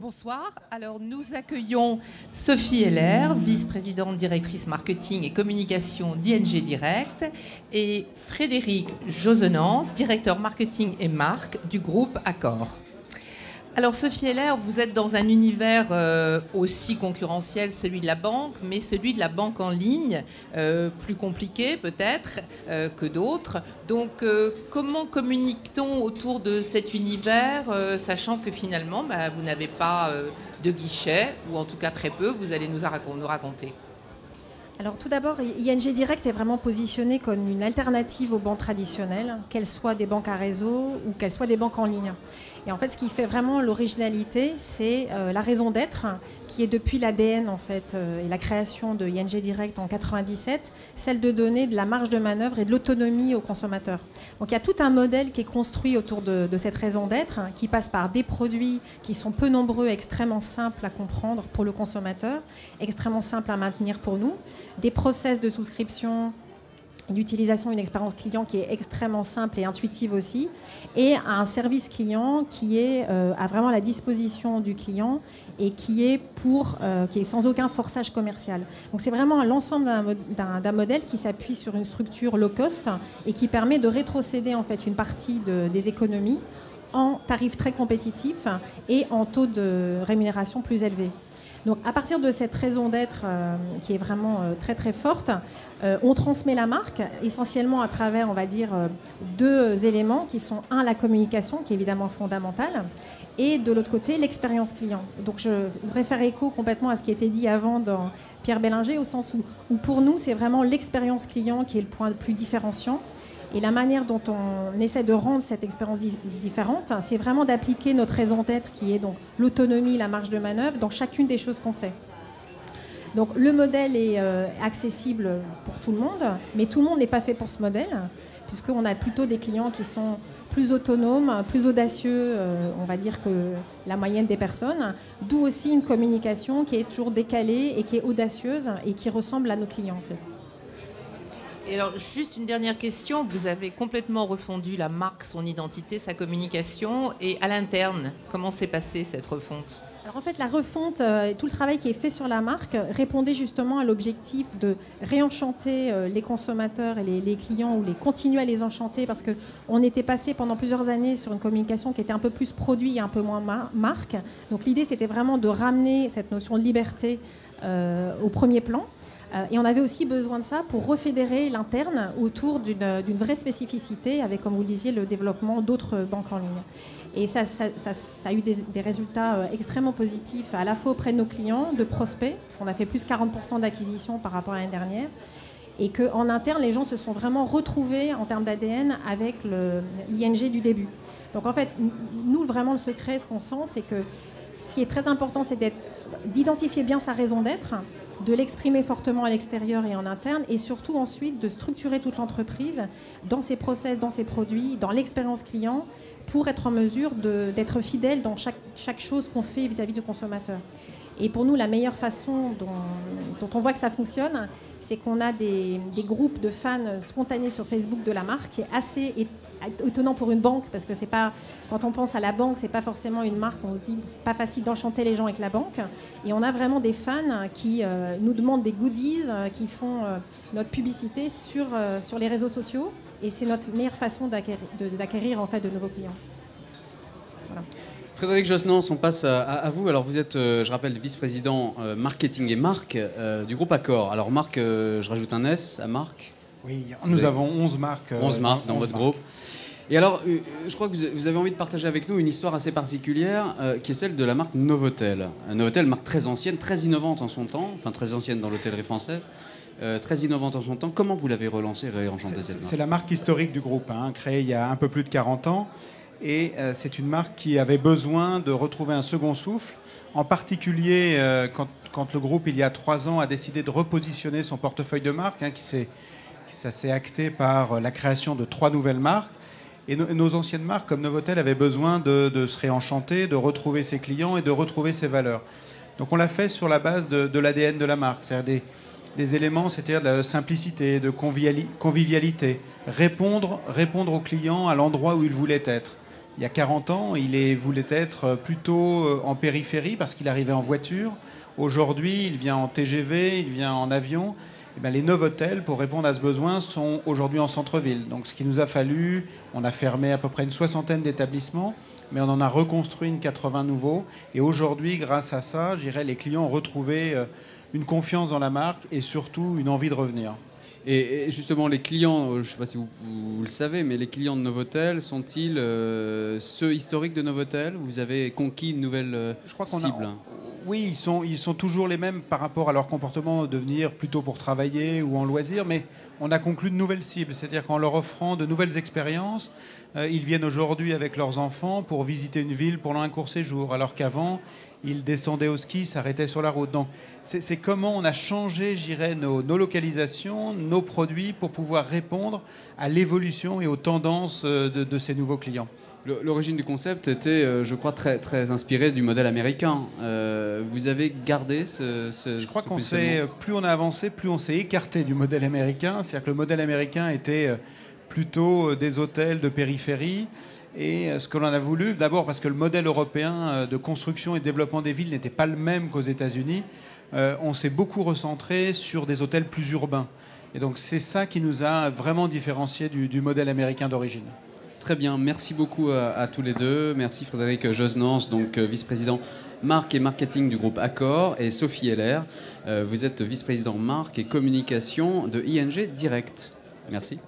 Bonsoir. Alors, nous accueillons Sophie Heller, vice-présidente directrice marketing et communication d'ING Direct, et Frédéric Josenance, directeur marketing et marque du groupe Accor. Alors, Sophie Heller, vous êtes dans un univers aussi concurrentiel, celui de la banque, mais celui de la banque en ligne, plus compliqué peut-être que d'autres. Donc, comment communique-t-on autour de cet univers, sachant que finalement, vous n'avez pas de guichet, ou en tout cas très peu, vous allez nous raconter. Alors tout d'abord, ING Direct est vraiment positionné comme une alternative aux banques traditionnelles, qu'elles soient des banques à réseau ou qu'elles soient des banques en ligne. Et en fait, ce qui fait vraiment l'originalité, c'est la raison d'être, qui est depuis l'ADN en fait, et la création de ING Direct en 97, celle de donner de la marge de manœuvre et de l'autonomie aux consommateurs. Donc il y a tout un modèle qui est construit autour de cette raison d'être, qui passe par des produits qui sont peu nombreux, extrêmement simples à comprendre pour le consommateur, extrêmement simples à maintenir pour nous, des process de souscription, d'utilisation, une expérience client qui est extrêmement simple et intuitive aussi, et un service client qui est à vraiment la disposition du client et qui est sans aucun forçage commercial. Donc c'est vraiment l'ensemble d'un modèle qui s'appuie sur une structure low cost et qui permet de rétrocéder en fait une partie des économies en tarifs très compétitifs et en taux de rémunération plus élevés. Donc à partir de cette raison d'être qui est vraiment très très forte, on transmet la marque essentiellement à travers, on va dire, deux éléments qui sont, un, la communication, qui est évidemment fondamentale, et de l'autre côté, l'expérience client. Donc je voudrais faire écho complètement à ce qui a été dit avant dans Pierre Bélinger, au sens où pour nous, c'est vraiment l'expérience client qui est le point le plus différenciant. Et la manière dont on essaie de rendre cette expérience différente, c'est vraiment d'appliquer notre raison d'être, qui est donc l'autonomie, la marge de manœuvre, dans chacune des choses qu'on fait. Donc le modèle est accessible pour tout le monde, mais tout le monde n'est pas fait pour ce modèle, puisqu'on a plutôt des clients qui sont plus autonomes, plus audacieux, on va dire, que la moyenne des personnes, d'où aussi une communication qui est toujours décalée et qui est audacieuse et qui ressemble à nos clients, en fait. Et alors, juste une dernière question. Vous avez complètement refondu la marque, son identité, sa communication. Et à l'interne, comment s'est passée cette refonte ? Alors en fait, la refonte, tout le travail qui est fait sur la marque répondait justement à l'objectif de réenchanter les consommateurs et les clients, ou continuer à les enchanter, parce qu'on était passé pendant plusieurs années sur une communication qui était un peu plus produit et un peu moins marque. Donc l'idée, c'était vraiment de ramener cette notion de liberté au premier plan. Et on avait aussi besoin de ça pour refédérer l'interne autour d'une vraie spécificité avec, comme vous le disiez, le développement d'autres banques en ligne. Et ça a eu des résultats extrêmement positifs, à la fois auprès de nos clients, de prospects, parce qu'on a fait plus 40% d'acquisition par rapport à l'année dernière, et qu'en interne, les gens se sont vraiment retrouvés en termes d'ADN avec l'ING du début. Donc en fait, nous, vraiment, le secret, ce qu'on sent, c'est que ce qui est très important, c'est d'identifier bien sa raison d'être, de l'exprimer fortement à l'extérieur et en interne, et surtout ensuite de structurer toute l'entreprise dans ses process, dans ses produits, dans l'expérience client, pour être en mesure d'être fidèle dans chaque chose qu'on fait vis-à-vis du consommateur. Et pour nous, la meilleure façon dont on voit que ça fonctionne, c'est qu'on a des groupes de fans spontanés sur Facebook de la marque, qui est assez étonnant pour une banque, parce que c'est pas, quand on pense à la banque, c'est pas forcément une marque, on se dit c'est pas facile d'enchanter les gens avec la banque, et on a vraiment des fans qui nous demandent des goodies, qui font notre publicité sur les réseaux sociaux, et c'est notre meilleure façon d'acquérir en fait de nouveaux clients. Voilà. Frédéric Josenance, on passe à vous. Alors vous êtes, je rappelle, vice-président marketing et marque du groupe Accor. Alors marque, je rajoute un S à marque. Oui, nous avons 11 marques. 11 marques dans votre groupe. Et alors, je crois que vous avez envie de partager avec nous une histoire assez particulière, qui est celle de la marque Novotel. Novotel, marque très ancienne, très innovante en son temps, enfin très ancienne dans l'hôtellerie française, très innovante en son temps. Comment vous l'avez relancée et réenchantée cette marque ? C'est la marque historique du groupe, créée il y a un peu plus de 40 ans. Et c'est une marque qui avait besoin de retrouver un second souffle, en particulier quand le groupe, il y a 3 ans, a décidé de repositionner son portefeuille de marques, ça s'est acté par la création de 3 nouvelles marques. Et nos anciennes marques, comme Novotel, avaient besoin de se réenchanter, de retrouver ses clients et de retrouver ses valeurs. Donc on l'a fait sur la base de l'ADN de la marque, c'est-à-dire des éléments, c'est-à-dire de la simplicité, de convivialité, répondre aux clients à l'endroit où ils voulaient être. il y a 40 ans, il voulait être plutôt en périphérie parce qu'il arrivait en voiture. Aujourd'hui, il vient en TGV, il vient en avion. Eh bien, les Novotel, pour répondre à ce besoin, sont aujourd'hui en centre-ville. Donc ce qui nous a fallu, on a fermé à peu près une 60aine d'établissements, mais on en a reconstruit une 80 nouveaux. Et aujourd'hui, grâce à ça, je dirais, les clients ont retrouvé une confiance dans la marque et surtout une envie de revenir. Et justement, les clients, je ne sais pas si vous le savez, mais les clients de Novotel sont-ils ceux historiques de Novotel? Vous avez conquis une nouvelle cible? Oui, ils sont toujours les mêmes par rapport à leur comportement de venir plutôt pour travailler ou en loisir, mais on a conclu de nouvelles cibles, c'est-à-dire qu'en leur offrant de nouvelles expériences, ils viennent aujourd'hui avec leurs enfants pour visiter une ville pendant un court séjour, alors qu'avant, ils descendaient au ski, s'arrêtaient sur la route. Donc, c'est comment on a changé, j'irais, nos localisations, nos produits pour pouvoir répondre à l'évolution et aux tendances de ces nouveaux clients. L'origine du concept était, je crois, très, très inspirée du modèle américain. Vous avez gardé Je crois plus on a avancé, plus on s'est écarté du modèle américain. C'est-à-dire que le modèle américain était plutôt des hôtels de périphérie. Et ce que l'on a voulu, d'abord parce que le modèle européen de construction et de développement des villes n'était pas le même qu'aux États-Unis, on s'est beaucoup recentré sur des hôtels plus urbains. Et donc c'est ça qui nous a vraiment différenciés du modèle américain d'origine. Très bien, merci beaucoup à tous les deux. Merci Frédéric Josenans, donc vice-président marque et marketing du groupe Accor, et Sophie Heller, vous êtes vice-président marque et communication de ING Direct. Merci.